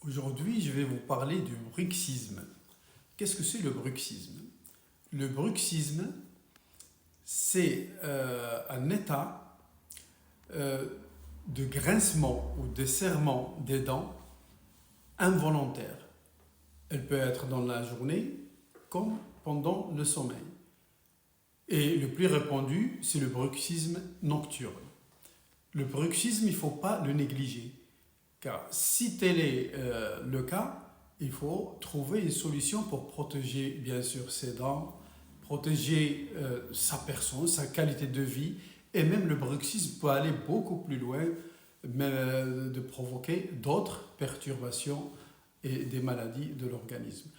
Aujourd'hui, je vais vous parler du bruxisme. Qu'est-ce que c'est le bruxisme? Le bruxisme, c'est un état euh, de grincement ou de serrement des dents involontaire. Elle peut être dans la journée comme pendant le sommeil. Et le plus répandu, c'est le bruxisme nocturne. Le bruxisme, il ne faut pas le négliger. Car si tel est le cas, il faut trouver une solution pour protéger bien sûr ses dents, protéger sa personne, sa qualité de vie, et même le bruxisme peut aller beaucoup plus loin, mais, de provoquer d'autres perturbations et des maladies de l'organisme.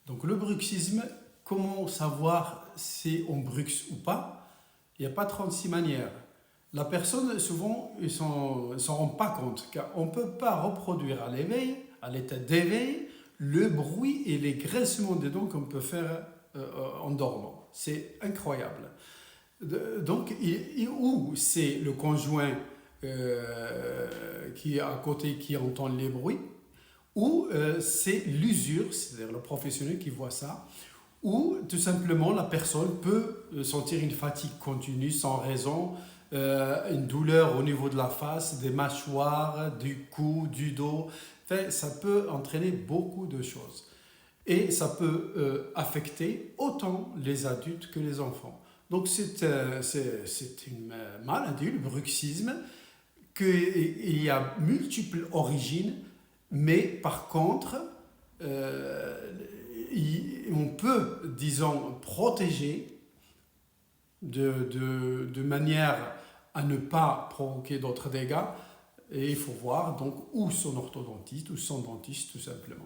Donc le bruxisme, comment savoir si on bruxe ou pas? Il n'y a pas 36 manières. La personne, souvent, ils ne s'en rend pas compte, car on ne peut pas reproduire à l'éveil, à l'état d'éveil, le bruit et les graissements des dents qu'on peut faire en dormant. C'est incroyable. Donc, ou c'est le conjoint qui est à côté qui entend les bruits, ou c'est l'usure, c'est-à-dire le professionnel qui voit ça, ou tout simplement la personne peut sentir une fatigue continue sans raison, une douleur au niveau de la face, des mâchoires, du cou, du dos. Enfin, ça peut entraîner beaucoup de choses. Et ça peut affecter autant les adultes que les enfants. Donc c'est une maladie, le bruxisme, qu'il y a multiples origines, mais par contre, euh, on peut, disons, protéger de manière à ne pas provoquer d'autres dégâts. Et il faut voir donc où son orthodontiste ou son dentiste tout simplement.